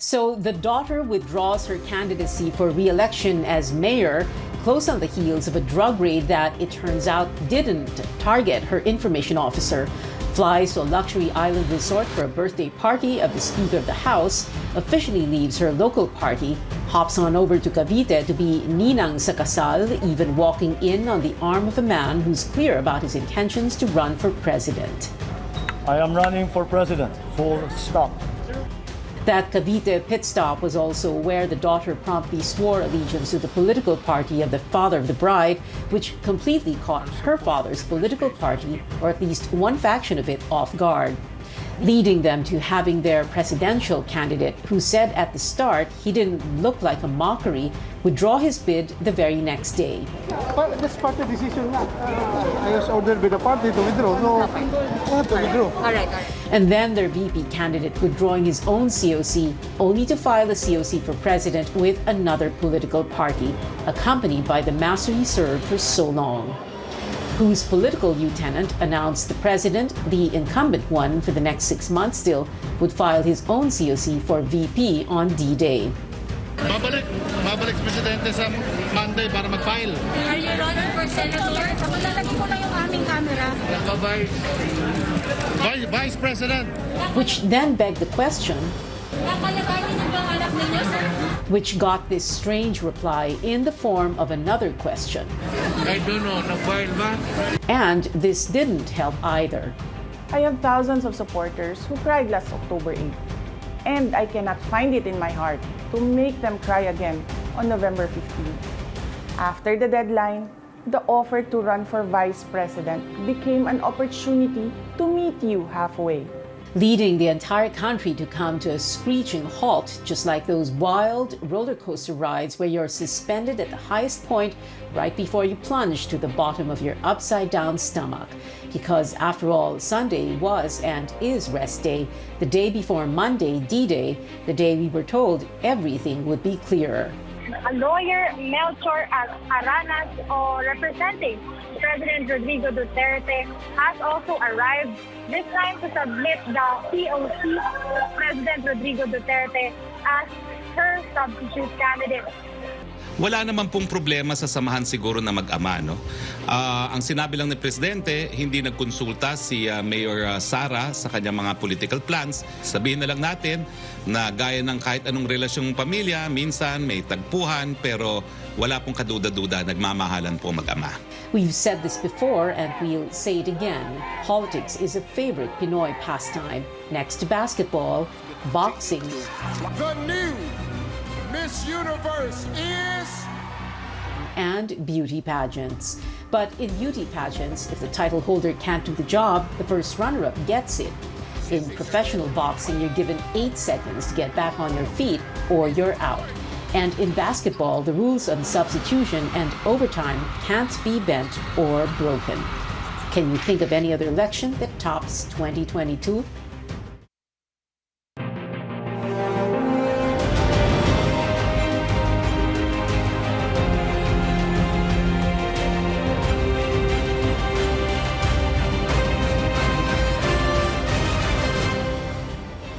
So the daughter withdraws her candidacy for re-election as mayor, close on the heels of a drug raid that, it turns out, didn't target her information officer. Flies to a luxury island resort for a birthday party of the Speaker of the House, officially leaves her local party, hops on over to Cavite to be ninang sa kasal, even walking in on the arm of a man who's clear about his intentions to run for president. I am running for president, full stop. That Cavite pit stop was also where the daughter promptly swore allegiance to the political party of the father of the bride, which completely caught her father's political party, or at least one faction of it, off guard, leading them to having their presidential candidate, who said at the start he didn't look like a mockery, withdraw his bid the very next day. But this party decision na. I was ordered by the party to withdraw. No, to withdraw. All right. And then their VP candidate withdrawing his own COC, only to file a COC for president with another political party, accompanied by the master he served for so long, whose political lieutenant announced the president, the incumbent one for the next 6 months still, would file his own COC for VP on D-Day. Babalik si Presidente sa Monday para mag-file. Are you running for senator? Lalagay ko na yung aming camera. Vice President. Which then begged the question, Nakalagay niyo bang anak ninyo, sir? which got this strange reply in the form of another question. I don't know, nag-file ba? And this didn't help either. I have thousands of supporters who cried last October 8th, and I cannot find it in my heart to make them cry again on November 15th. After the deadline, the offer to run for vice president became an opportunity to meet you halfway, leading the entire country to come to a screeching halt, just like those wild roller coaster rides where you're suspended at the highest point right before you plunge to the bottom of your upside-down stomach. Because after all, Sunday was and is rest day, the day before Monday, D-Day, the day we were told everything would be clearer. A lawyer, Melchor Aranas, or representing President Rodrigo Duterte, has also arrived, this time to submit the COC of President Rodrigo Duterte as her substitute candidate. Wala naman pong problema sa samahan siguro na mag-ama, no? Ang sinabi lang ni Presidente, hindi nagkonsulta si Mayor Sara sa kanyang mga political plans. Sabihin na lang natin na gaya ng kahit anong relasyong pamilya, minsan may tagpuhan, pero wala pong kaduda-duda, nagmamahalan po mag-ama. We've said this before and we'll say it again. Politics is a favorite Pinoy pastime. Next to basketball, boxing. The new Miss Universe is... and beauty pageants. But in beauty pageants, if the title holder can't do the job, the first runner-up gets it. In professional boxing, you're given 8 seconds to get back on your feet or you're out. And in basketball, the rules on substitution and overtime can't be bent or broken. Can you think of any other election that tops 2022?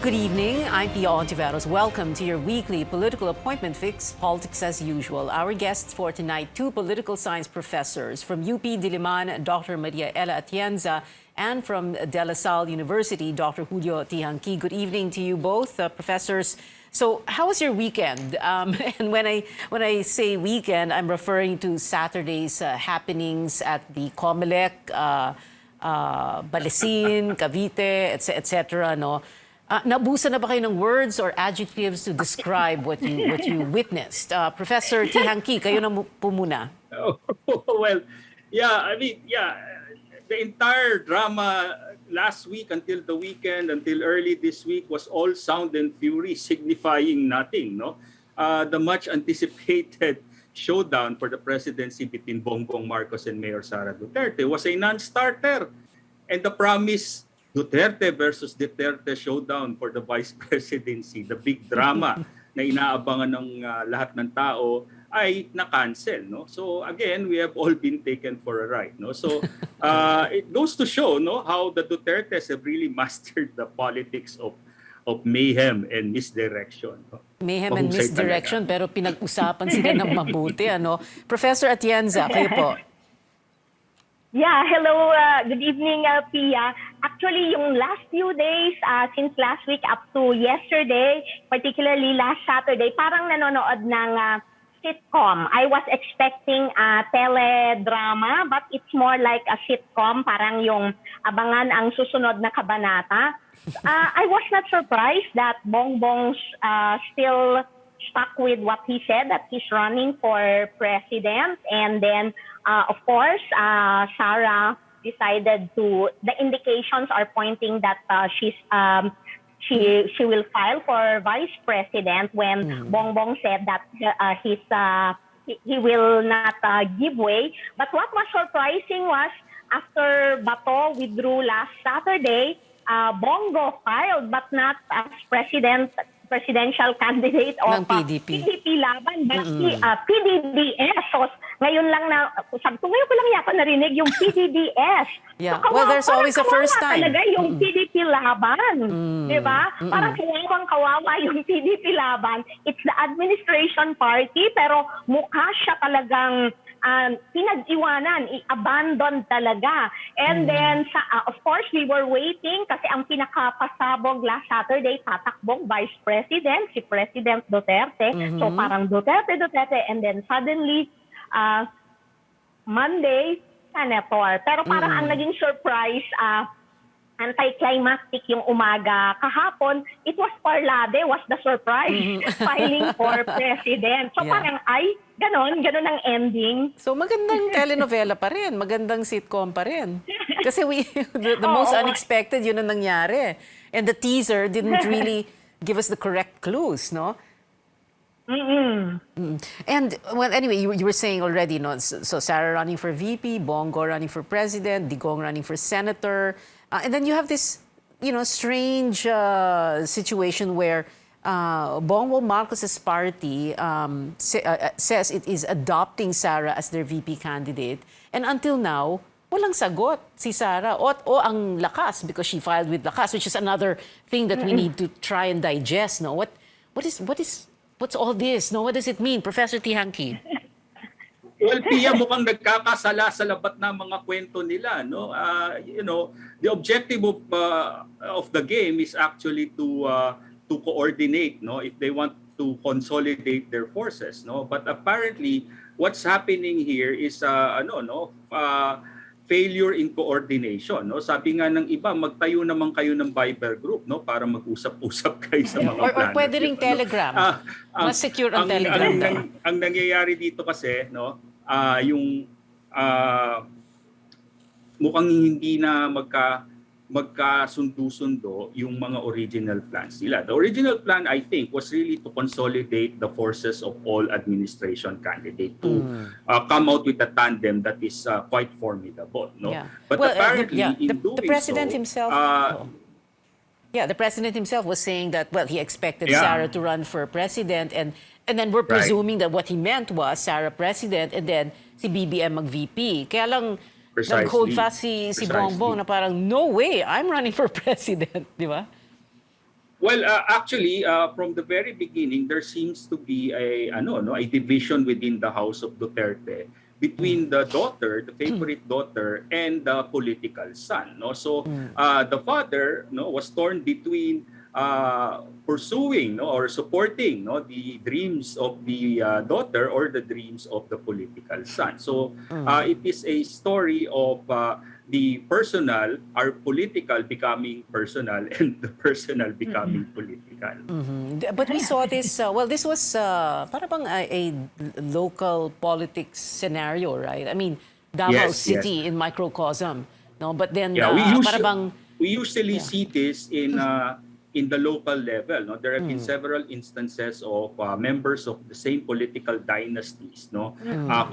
Good evening, I'm Pia Hontiveros. Welcome to your weekly political appointment fix, Politics as Usual. Our guests for tonight, 2 political science professors from UP Diliman, Dr. Maria Ella Atienza, and from De La Salle University, Dr. Julio Tihanqui. Good evening to you both, professors. So, how was your weekend? And when I say weekend, I'm referring to Saturday's happenings at the Comelec, Balesin, Cavite, etc. No? Nabusan na ba kayo ng words or adjectives to describe what you witnessed? Professor Tihanqui, kayo na po muna. Well, the entire drama last week until the weekend, until early this week, was all sound and fury, signifying nothing. No, the much anticipated showdown for the presidency between Bongbong Marcos and Mayor Sara Duterte was a non-starter, and the promise Duterte versus Duterte showdown for the vice presidency, the big drama na inaabangan ng lahat ng tao, ay na-cancel. No? So again, we have all been taken for a ride. No? So it goes to show, no, how the Dutertes have really mastered the politics of of mayhem and misdirection. No? Mayhem and Mahusay misdirection, talaga. pero pinag-usapan sila ng mabuti. Ano? Professor Atienza, kayo po. Yeah, hello, good evening, Pia. Actually, yung last few days, since last week up to yesterday, particularly last Saturday, parang nanonood ng sitcom. I was expecting a teledrama, but it's more like a sitcom, parang yung abangan ang susunod na kabanata. I was not surprised that Bongbong's still stuck with what he said, that he's running for president. And then, of course, Sarah decided to, the indications are pointing that she will file for vice president when Bongbong said that he will not give way. But what was surprising was after Bato withdrew last Saturday, Bongo filed but not as presidential candidate of ng PDP. PDP laban, but PDDS. So, ngayon lang sabi ko, ngayon ko lang yata narinig yung PDDS. Yeah. So, Well, there's always a first time. Talaga yung PDP laban. Di ba? Parang kawawa yung PDP laban. It's the administration party, pero mukha siya talagang pinag-iwanan, i-abandon talaga. And then, of course, we were waiting kasi ang pinakapasabog last Saturday, tatakbong Vice President, si President Duterte. So parang Duterte, and then suddenly, Monday, Senator. Pero parang ang naging surprise, anticlimactic yung umaga kahapon, it was Parlade was the surprise filing for president. So parang ganon ang ending. So magandang telenovela pa rin, magandang sitcom pa rin. Kasi the most unexpected yun ang nangyari. And the teaser didn't really give us the correct clues, no? And well, anyway, you were saying already, no? So Sarah running for VP, Bongo running for president, Digong running for senator, and then you have this, strange situation where Bongo Marcos's party says it is adopting Sarah as their VP candidate, and until now, walang sagot si Sarah o ang Lakas because she filed with Lakas, which is another thing that we need to try and digest. No, what's all this? No, what does it mean, Professor Tihanki? Well, Pia, mukhang nagkakasala sa labat na mga kwento nila, no? The objective of the game is actually to coordinate, no? If they want to consolidate their forces, no? But apparently, what's happening here is failure in coordination, no? Sabi nga ng iba, magtayo naman kayo ng Viber group, no? Para mag-usap-usap kayo sa mga Or pwede ring Telegram. Mas secure ang Telegram. Ang nangyayari dito kasi, no? Mukhang hindi na magkasundo-sundo yung mga original plans nila. The original plan, I think, was really to consolidate the forces of all administration candidates to come out with a tandem that is quite formidable. No? Yeah. But apparently, in doing the president so, himself... the president himself was saying that, he expected Sarah to run for president, and then we're presuming that what he meant was Sarah president and then si BBM mag-VP. Kaya lang nag-hold fast si Bongbong na parang, no way, I'm running for president, di ba? Well, actually, from the very beginning, there seems to be a division within the House of Duterte between the daughter, the favorite daughter, and the political son. No, so the father, was torn between pursuing, or supporting, the dreams of the daughter or the dreams of the political son. So it is a story of the personal, our political becoming personal, and the personal becoming political. But we saw this, this was para bang a local politics scenario, right? I mean, Davao City in microcosm, no? But then, we usually see this in the local level. No? There have been several instances of members of the same political dynasties,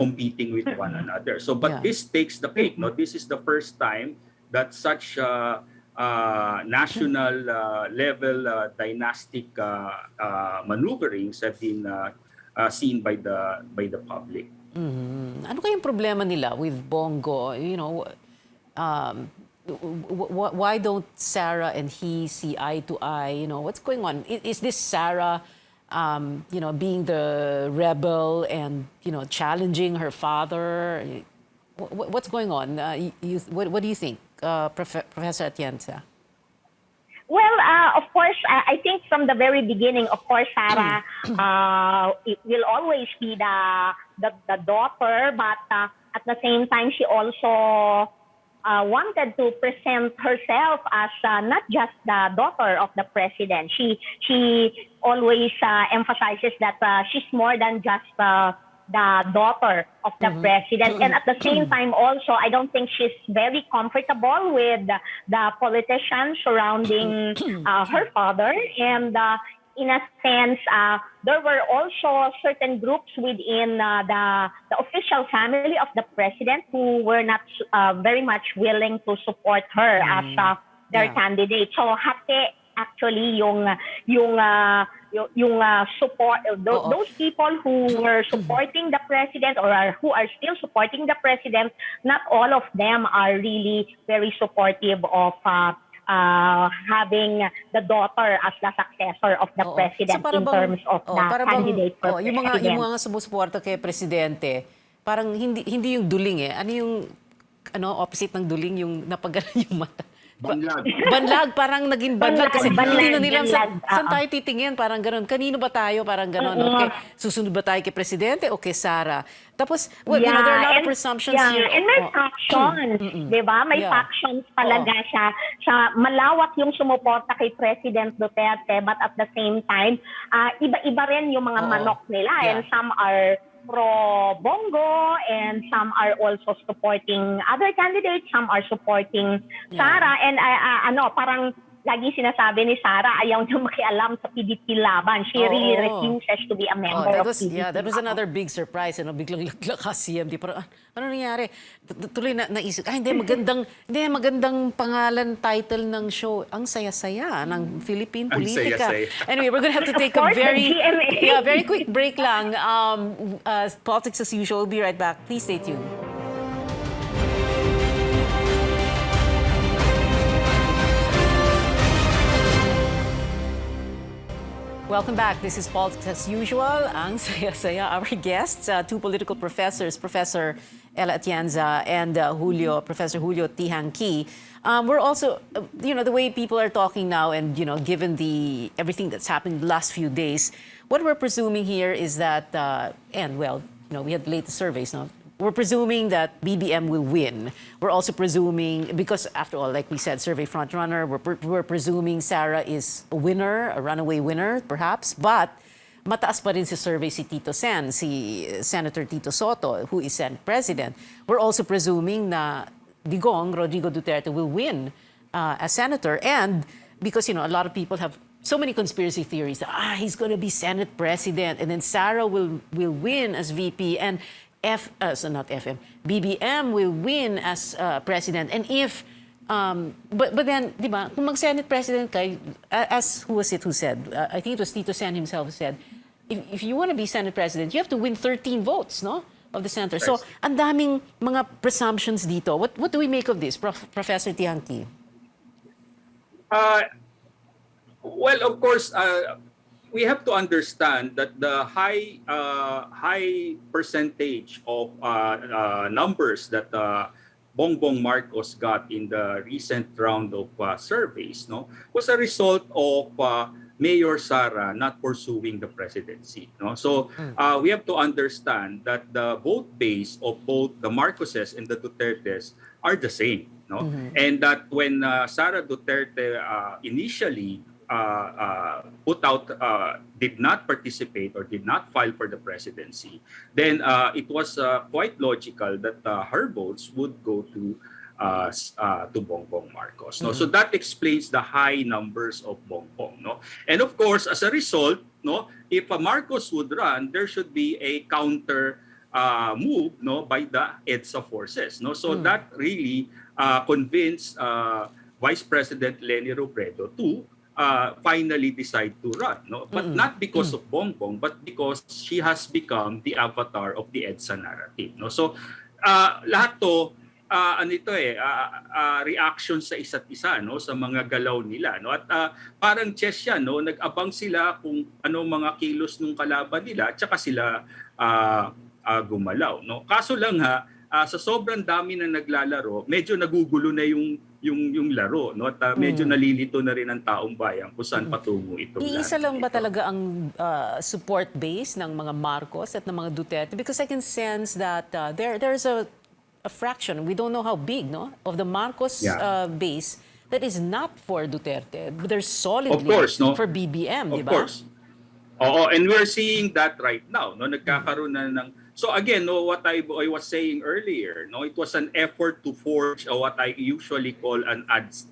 competing with one another. So, but this takes the cake. No? This is the first time that such national level dynastic maneuverings have been seen by the public. Ano kayang problema nila with Bongo? why don't Sarah and he see eye to eye? You know, what's going on? Is this Sarah, being the rebel and, challenging her father? What's going on? What do you think, Professor Atienza? Well, of course, I think from the very beginning, of course, Sarah it will always be the daughter, but at the same time, she also wanted to present herself as not just the daughter of the president. She always emphasizes that she's more than just the daughter of the president. And at the same time also, I don't think she's very comfortable with the politicians surrounding her father. And in a sense, there were also certain groups within the official family of the president who were not very much willing to support her as their candidate. So hati actually yung support, those people who were supporting the president or who are still supporting the president, not all of them are really very supportive of having the daughter as the successor of the president in terms of the candidate for president. Yung mga sumusuporta kay presidente, parang hindi yung duling eh. Ano yung opposite ng duling, yung napagalan yung mata? Banlag, parang naging banlag kasi hindi na nila saan tayo titingin, parang gano'n. Kanino ba tayo, parang gano'n. Okay, susunod ba tayo kay presidente o kay Sara? Tapos, there are a lot of presumptions here. And may factions, di ba? May factions talaga siya. Malawak yung sumuporta kay President Duterte, but at the same time, iba-iba rin yung mga manok nila. And some are pro-Bongo and some are also supporting other candidates, some are supporting Sara. And parang lagi sinasabi ni Sara, ayaw niya makialam sa PDP laban. She really refuses to be a member of PDP. Yeah, that was another big surprise. Biglang lagla CMD. Parang, ano nangyari? Tuloy naisip, hindi, magandang pangalan, title ng show. Ang saya-saya ng Philippine politika. Anyway, we're gonna have to take a very quick break lang. Politics as usual. We'll be right back. Please stay tuned. Welcome back. This is Politics as usual. Ang saya-saya. Our guests, two political professors, Professor Ella Atienza and Professor Julio Tihanqui. We're also, the way people are talking now and, given everything that's happened the last few days, what we're presuming here is that, we had the latest surveys, no? We're presuming that BBM will win. We're also presuming, because after all, like we said, survey frontrunner, we're presuming Sara is a winner, a runaway winner, perhaps. But mataas pa rin si survey si Tito Sen, si Senator Tito Soto, who is Senate President. We're also presuming na Digong, Rodrigo Duterte, will win as Senator. And because, a lot of people have so many conspiracy theories that, he's going to be Senate President, and then Sara will win as VP, and BBM will win as president. And if, but then, di ba, kung mag-Senate president kay, as who was it who said? I think it was Tito Sen himself who said, if you want to be Senate president, you have to win 13 votes, no? Of the senator. So, ang daming mga presumptions dito. What do we make of this, Professor Tihanqui? Well, of course, we have to understand that the high percentage of numbers that Bongbong Marcos got in the recent round of surveys, was a result of Mayor Sara not pursuing the presidency. So we have to understand that the vote base of both the Marcoses and the Dutertes are the same. And that when Sara Duterte initially did not participate or did not file for the presidency, then it was quite logical that her votes would go to Bongbong Marcos. So that explains the high numbers of Bongbong. And of course, as a result, if Marcos would run, there should be a counter move by the EDSA forces. So that really convinced Vice President Leni Robredo to finally decide to run. But not because of Bongbong, but because she has become the avatar of the EDSA narrative. So lahat to reaction sa isa't isa, no, sa mga galaw nila, no. At parang chess yan, no, nag-abang sila kung ano mga kilos ng kalaban nila at saka sila gumalaw, no. Kaso lang sa sobrang dami na naglalaro, medyo nagugulo na yung laro, no, at medyo nalilito na rin ang taong bayan kung saan patungo ito. Iisa lang ba talaga ang support base ng mga Marcos at ng mga Duterte? Because I can sense that there's a fraction, we don't know how big, no, of the Marcos base that is not for Duterte, but they're solidly for BBM, di ba? Of course. Oo, and we're seeing that right now, no, nagkakaroon na ng. So again, no, what I was saying earlier, no, it was an effort to forge what I usually call an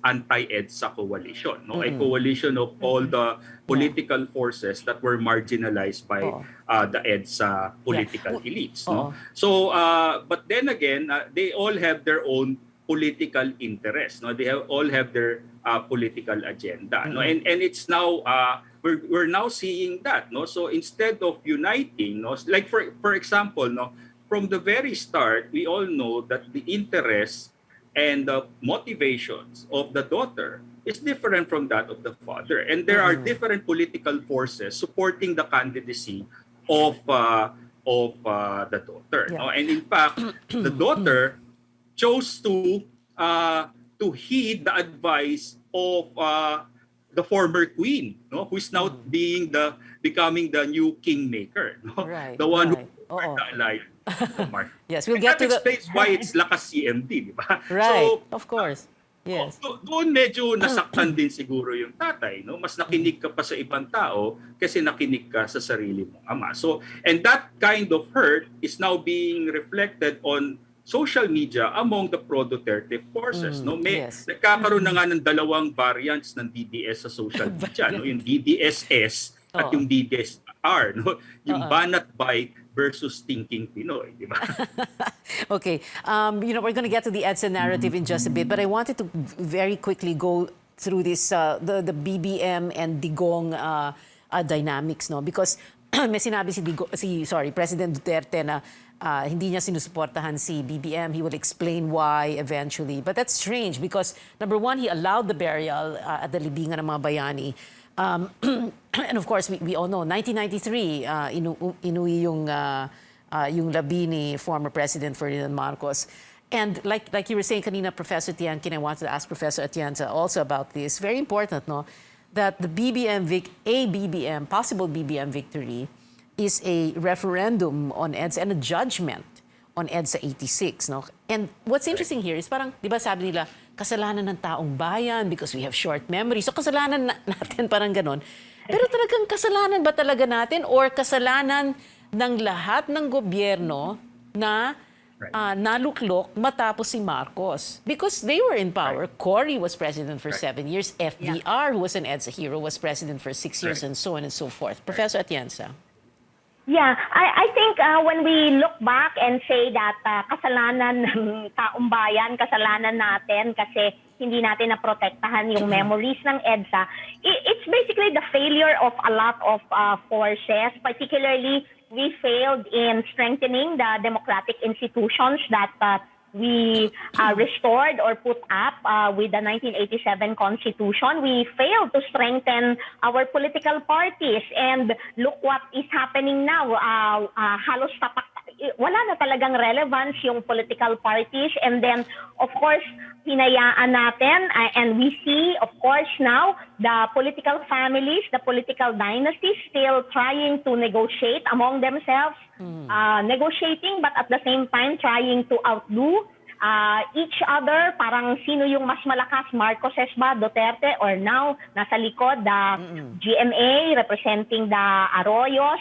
anti-EDSA coalition, no, a coalition of all the political forces that were marginalized by the EDSA political elites, no. So, but then again, they all have their own political interests, no. They all have their political agenda, no, and it's now. We're now seeing that, no. So instead of uniting, no, like for example, no, from the very start, we all know that the interests and the motivations of the daughter is different from that of the father, and there are different political forces supporting the candidacy of the daughter, no. And in fact, the daughter chose to heed the advice of the former queen, no, who is now becoming the new kingmaker, no? The one who the alliance. Yes, we'll get to that explains why it's lakas CMD, di ba? Right, So, of course. Yes. Doon medyo nasaktan din siguro yung tatay, no? Mas nakinig ka pa sa ibang tao kasi nakinig ka sa sarili mong ama. So, and that kind of hurt is now being reflected on social media among the pro-Duterte forces, no. Nagkakaroon na nga ng dalawang variants ng DDS sa social media, no, yung DDSS at yung DDSR, no, yung banat bike versus thinking Pinoy, di ba? Okay, we're going to get to the EDSA narrative in just a bit, but I wanted to very quickly go through this the BBM and Digong dynamics, no, because may sinabi President Duterte na hindi niya sinusuportahan si BBM. He will explain why eventually. But that's strange because, number one, he allowed the burial at the libingan ng mga bayani. And of course, we all know, 1993, inuwi yung labi ni former President Ferdinand Marcos. And like you were saying kanina, Professor Tiangkin, I wanted to ask Professor Atienza also about this. Very important, no? That the possible BBM victory is a referendum on EDSA and a judgment on EDSA 86, no? And what's interesting here is parang, di ba sabi nila, kasalanan ng taong bayan because we have short memory. So kasalanan natin parang ganon. Pero talagang kasalanan ba talaga natin or kasalanan ng lahat ng gobyerno na naluklok matapos si Marcos? Because they were in power. Cory was president for 7 years. FDR, who was an EDSA hero, was president for 6 years and so on and so forth. Professor Atienza. Yeah, I think when we look back and say that kasalanan ng taong bayan, kasalanan natin kasi hindi natin naprotektahan yung memories ng EDSA, it's basically the failure of a lot of forces. Particularly, we failed in strengthening the democratic institutions that we restored or put up with the 1987 Constitution. We failed to strengthen our political parties. And look what is happening now. Halos wala na talagang relevance yung political parties. And then, of course, hinayaan natin and we see, of course, now the political families, the political dynasties still trying to negotiate among themselves, negotiating but at the same time trying to outdo each other. Parang sino yung mas malakas, Marcoses ba, Duterte, or now nasa likod the GMA representing the Arroyos.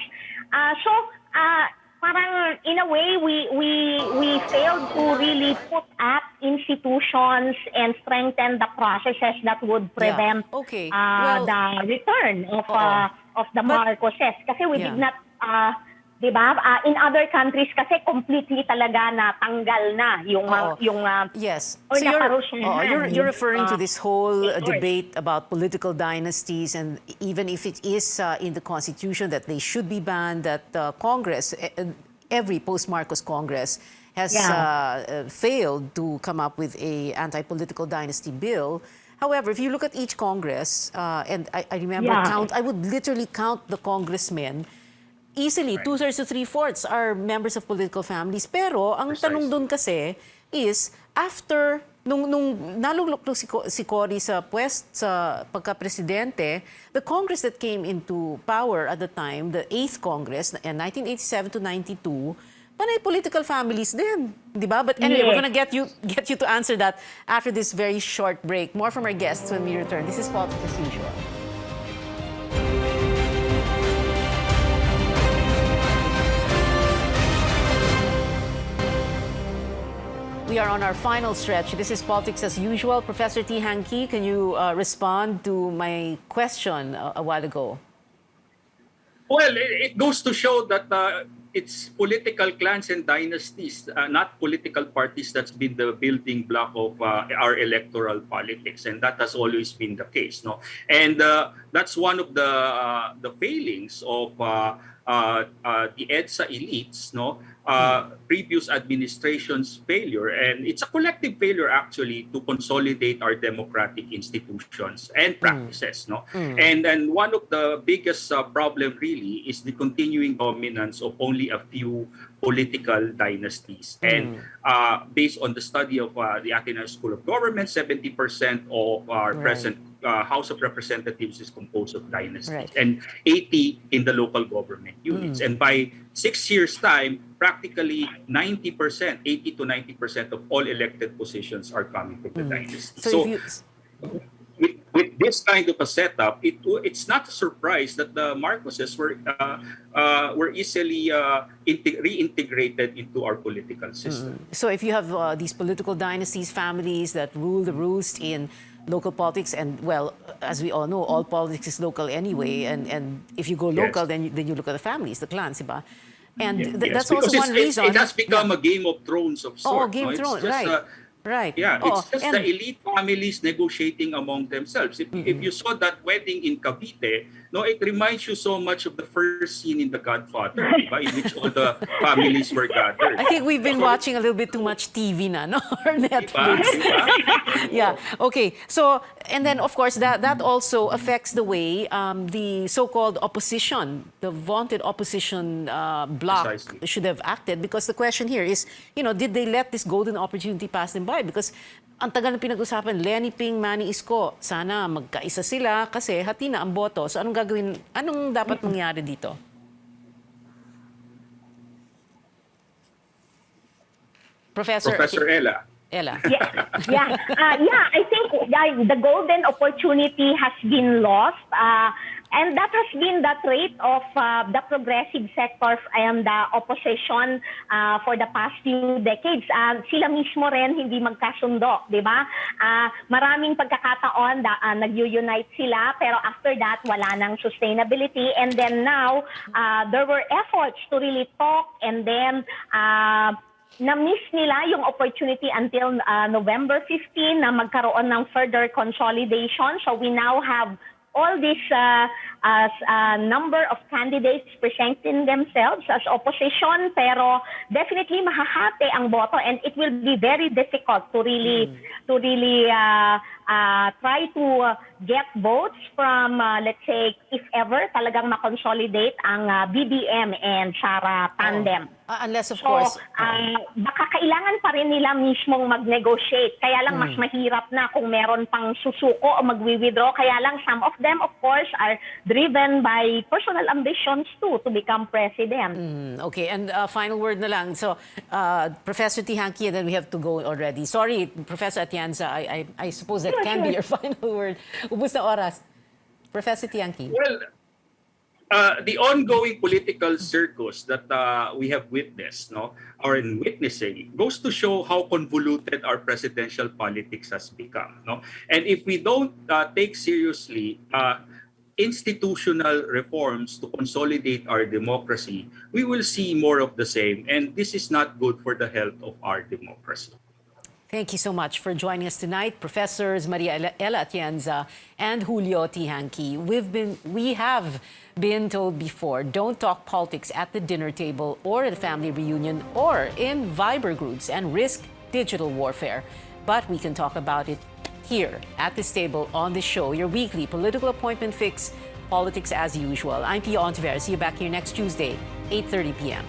Parang in a way we failed to really put up institutions and strengthen the processes that would prevent the return of the Marcoses. Kasi we did not, di ba? In other countries kasi completely talaga natanggal na yung yes. Or so you're referring to this whole debate about political dynasties, and even if it is in the Constitution that they should be banned, that Congress, every post-Marcos Congress has failed to come up with a anti-political dynasty bill. However, if you look at each Congress, and I remember I would literally count the congressmen, easily, 2/3 to 3/4 are members of political families. Pero ang tanong doon kasi is, after, nung naluluklok si Cory sa pagka-presidente, the Congress that came into power at the time, the 8th Congress, 1987 to 92, panay political families din, di ba? But anyway, we're gonna get you to answer that after this very short break. More from our guests when we return. This is Politics as Usual. We are on our final stretch. This is Politics as Usual. Professor T. Hanky, can you respond to my question a while ago? Well, it goes to show that it's political clans and dynasties, not political parties, that's been the building block of our electoral politics, and that has always been the case, no? And that's one of the failings of the EDSA elites, no? Previous administration's failure, and it's a collective failure actually to consolidate our democratic institutions and practices, no? And one of the biggest problem really is the continuing dominance of only a few political dynasties. And based on the study of the Ateneo School of Government, 70% of our present House of Representatives is composed of dynasties, and 80 in the local government units. And by 6 years' time, practically 90%, 80 to 90% of all elected positions are coming from the dynasty. So with this kind of a setup, it's not a surprise that the Marcoses were easily reintegrated into our political system. So if you have these political dynasties, families that rule the roost in local politics, and well, as we all know, all politics is local anyway, and if you go local, then you look at the families, the clans, diba? And that's also one reason. It has become a Game of Thrones of sorts. Oh, Game of Thrones, right. Right. Yeah, it's just the elite families negotiating among themselves. If you saw that wedding in Cavite, no, it reminds you so much of the first scene in The Godfather, in which all the families were gathered. I think we've been watching a little bit too much TV na, no? Or Netflix. Yeah. Okay. So, and then of course that also affects the way the so-called opposition, the vaunted opposition bloc should have acted, because the question here is, did they let this golden opportunity pass them by? Because ang tagal na pinag-usapan, Lenny Ping, Manny Isko, sana magkaisa sila kasi hati na ang boto. So anong dapat mangyari dito? Professor Ella. I think the golden opportunity has been lost. And that has been the trait of the progressive sectors and the opposition for the past few decades. Sila mismo rin hindi magkasundo, di ba? Maraming pagkakataon nag-unite sila, pero after that, wala nang sustainability. And then now, there were efforts to really talk, and then na-miss nila yung opportunity until November 15 na magkaroon ng further consolidation. So we now have all this number of candidates presenting themselves as opposition, pero definitely mahahati ang boto, and it will be very difficult to really try to get votes from, let's say, if ever talagang ma-consolidate ang BBM and Sara tandem. Unless, of course. Baka kailangan pa rin nila mismong mag-negotiate. Kaya lang mas mahirap na kung meron pang susuko o mag-withdraw. Kaya lang some of them, of course, are driven by personal ambitions too to become president. Okay, and final word na lang. So, Professor T. Hanky, and then we have to go already. Sorry, Professor Atienza, I suppose that can be your final word. Ubus na oras. Professor T. Hanky. Well, the ongoing political circus that we have witnessed, or in witnessing, goes to show how convoluted our presidential politics has become, And if we don't take seriously institutional reforms to consolidate our democracy, we will see more of the same, and this is not good for the health of our democracy. Thank you so much for joining us tonight, Professors Maria Ella Atienza and Julio T. Hanky. We have been told before, don't talk politics at the dinner table or at a family reunion or in Viber groups and risk digital warfare. But we can talk about it here at this table on this show, your weekly political appointment fix, Politics as Usual. I'm Pia Hontiveros. See you back here next Tuesday, 8:30 p.m.